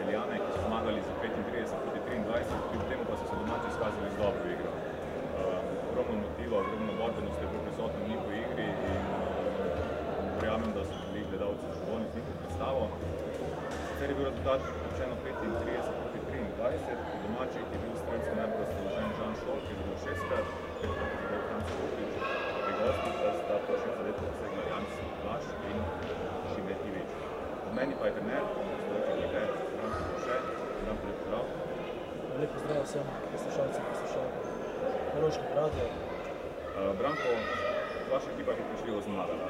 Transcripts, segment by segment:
Celjane, ki so zmagali za 35-23, kljub temu pa so se domači izkazali z dobro igro. Ogromno motiva, ogromno borbenosti je bilo prisotno v njihovi igri in verjamem, da so bili gledalci zadovoljni z njihovo predstavo. Sicer je bil rezultat rečeno 35-23, v domačih je bil strelsko najbolj razpoložen Žan Šol, ki je zabil 6-krat, 5-krat je zabil Franc Kopič, pri gostih pa sta po 6 letih dosegla Janc Blaž in Šime Ivič. Po meni pa je trener, stoječe ekipe, Branko Koše, dan pred pozdrav. Lep pozdrav vsem poslušalcem, poslušalkam Koroškega radia. Branko, vaša ekipa je pripričljivo zmagala.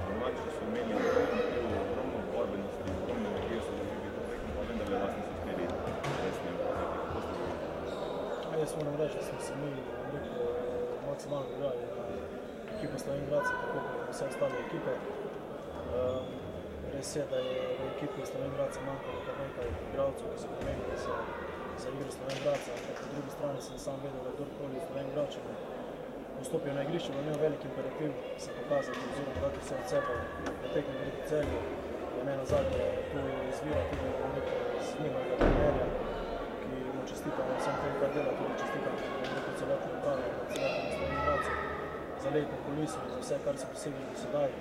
Domači so imeli ogromno borbenosti, ogromno energije so doživeli to tekmo, pa vendarle vas niso uspeli resne. Kako ste bili? Jaz moram reči, da smo se mi maksimalno igrali na ekipo Slovenj Gradca, tako kot vse ostale ekipe. Res je, da je v ekipi Slovenj Gradca manjkalo kar nekaj igralcev, ki so pomembni za igro Slovenj Gradca, ampak po drugi strani sem sam vedel, da kdorkoli Slovenj Gradčani vstopijo na igrišče, bo imel velik imperativ se pokazati oziroma dati vse od sebe na tekmi proti Celju. Je meni nazadnje to izvira tudi z njihovega trenerja, ki mu čestitam na vsem tem, kar dela, tudi čestitam celotno upravo, celotno Slovenj Gradcu za letno kuliso in za vse, kar so dosegli do sedaj.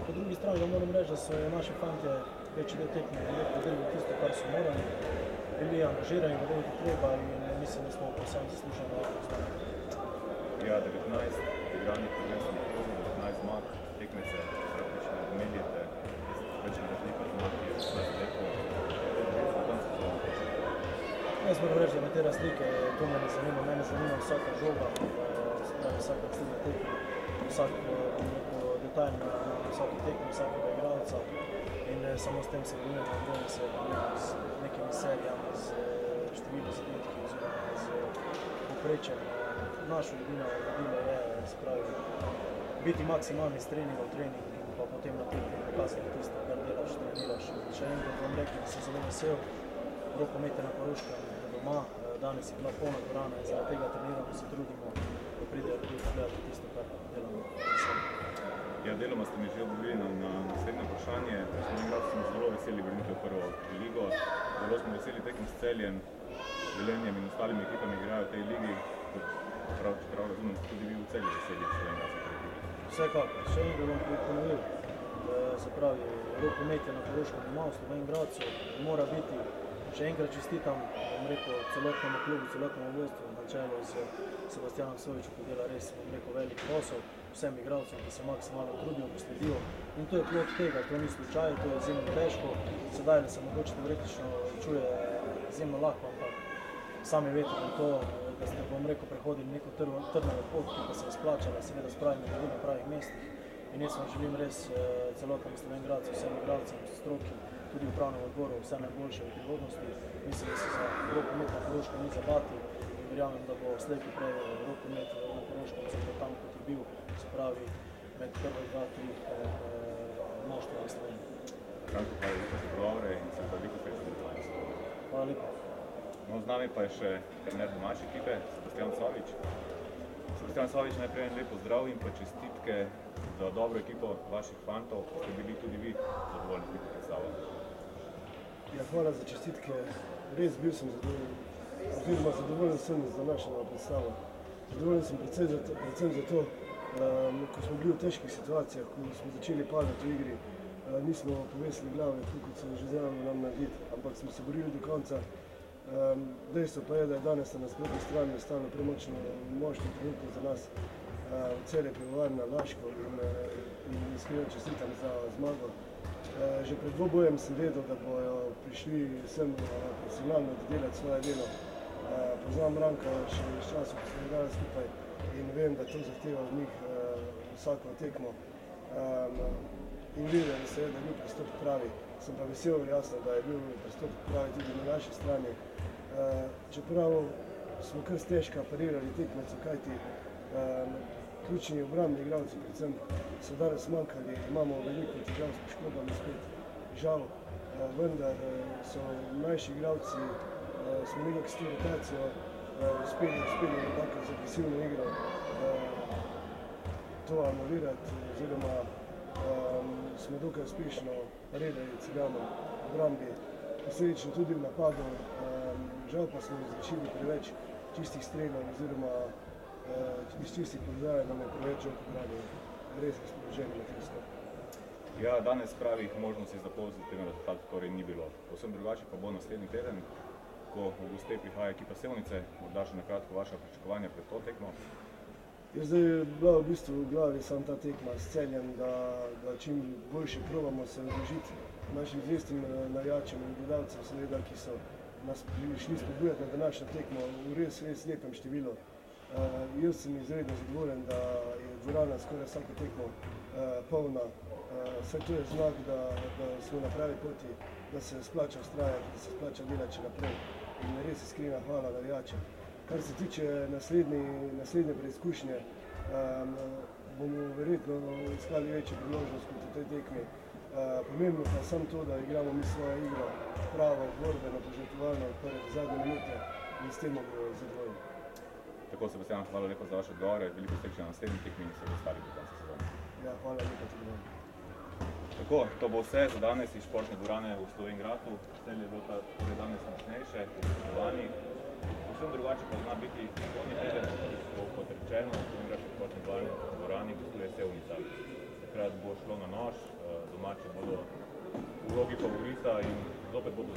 Po drugi strani da moram reči, da so naši fantje večji del tekme podelili tisto, kar so morali, bili angažirani, da bilo treba in mislim, da smo povsem zasluženo znali. Ja, 19 igranih prvenstvenih krogov, 19 zmag, tekmece praktično odmeljete, večna razlika zmag je 16 letov, do konca sezone. Jaz moram reči, da me te razlike, to me ne zanima, mene zanima vsaka žoga, vsaka naslednja tekma, vsak detajl na vsaki tekmi, vsakega igralca in samo s tem se govorimo, da se z nekimi serijami, z številno zadetki oziroma z poprečjem. Našo edino vodilo je, se pravi, biti maksimalni s treningom, trening in pa potem na tekmi pokazati tisto, kar delaš, treniraš. Še enkrat vam rekel, da sem zelo vesel, rokomete na Koroškem doma, danes je bila polna dvorana in zaradi tega treniramo, se trudimo, da pridejo ljudi pogledati tisto, kar delamo. Ja, deloma ste mi že odgovorili na naslednje vprašanje. Slovenj Gradcu smo zelo veseli vrnitev v prvo ligo. Zelo smo veseli tekem s Celjem, Velenjem in ostalimi ekipami igrajo v tej ligi. Čeprav razumem, tudi vi v Celju veseli Slovenj Gradca v tej ligi. Vsekakor, še enkrat bom ponovil. Se pravi, rokomet je na Koroškem doma, v Slovenj Gradcu mora biti. Še enkrat čestitam, bom rekel, celotnemu klubu, celotnemu vodstvu, na čelu z Sebastianom Sovičem, ki dela res, bom rekel, velik posel, vsem igralcem, ki se maksimalno trudijo, posledijo. In to je plod tega, to ni slučaj, to je izjemno težko. Sedaj se mogoče teoretično čuje izjemno lahko, ampak sami veste, da ste, bom rekel, prehodili neko trnovo pot, ki pa se je splačala, seveda s pravimi ljudmi na pravih mestih. In jaz vam želim res celotnemu Slovenj Gradcu, vsem igralcem, stroki, tudi upravnem odboru, vse najboljše v prihodnosti. Mislim, da se za rokomet na Koroškem ni zabati in verjamem, da bo slej ko prej rokomet na Koroškem zelo tam, kot je bil, se pravi med prve 2-3 moštva v Sloveniji. Branko, hvala lepa za pogovore in se veliko sreče v nadaljevanju. Hvala lepa. No, z nami pa je še trener domače ekipe, Sebastian Sovič. Sebastian Sovič, najprej en lep pozdrav in pa čestitke za dobro ekipo vaših fantov, ki ste bili tudi vi zadovoljni z njihovo predstavo. Ja, hvala za čestitke. Res bil sem zadovoljen, oziroma zadovoljen sem za našo predstavo. Zadovoljen sem predvsem zato, ko smo bili v težkih situacijah, ko smo začeli padati v igri, nismo povesili glave, kot se že znamo nam narediti, ampak smo se borili do konca. Dejstvo pa je, da je danes na nasprotni strani ostalo premočno moštvo trenutno za nas. Celje Pivovarna, Laško in iskreno čestitam za zmago. Že pred dvobojem sem vedel, da bojo prišli sem profesionalno delati svoje delo. Poznam Branka še iz časov, ko smo igrali skupaj in vem, da to zahteva od njih vsako tekmo. In videl, da je bil pristop pravi. Sem pa vesel, jasno, da je bil pristop pravi tudi na naši strani. Čeprav smo kar stežka parirali tekmecev, kajti ključni obrambni igralci predvsem so danes manjkali, imamo veliko težav s poškodbami spet, žal, vendar so mlajši igralci, smo nekako s to rotacijo uspeli nekako z agresivno igro to anulirati, oziroma smo dokaj uspešno parirali Celjano v obrambi. posledično tudi v napadu. Žal pa smo izvršili preveč čistih strelov oziroma iz čistih položajev nam je preveč žal pokrali res razpoloženi na tem skoku. Ja, danes pravih možnosti za pozitiven rezultat torej ni bilo. Povsem drugače pa bo naslednji teden, ko v gosteh prihaja ekipa Sevnice. Morda še na kratko vaša pričakovanja pred to tekmo. Zdaj je bila v bistvu v glavi sam ta tekma s Celjem, da čim boljše probamo se odložiti našim zvestim navijačem in gledalcem, seveda, ki so nas prišli spodbujati na današnjo tekmo v res lepem številu. Jaz sem izredno zadovoljen, da je dvorana skoraj vsako tekmo polna. Vse to je znak, da smo na pravi poti, da se splača vztrajati, da se splača delati še naprej. In res iskrena hvala navijačem. Kar se tiče naslednje preizkušnje, bomo verjetno iskali večjo priložnost kot v tej tekmi. Pomembno pa je samo to, da igramo mi svojo igro pravo, borbeno, požrtvovalno od prve do zadnje minute in s tem bomo zadovoljni. Tako, Sebastian, hvala lepa za vaše odgovore. Veliko sreče na naslednji tekmi in se ostali do konca sezone. Ja, hvala lepa tudi vam. Tako, to bo vse za danes iz športne dvorane v Slovenj Gradu. Celje je bilo torej danes močnejše, poštovani. Vsem drugače pa zna biti prihodnji teden, kot rečeno, v Slovenj Gradu športne dvorani gostuje Sevnica. Takrat bo šlo na nož, domači bodo v vlogi favorita in zopet bodo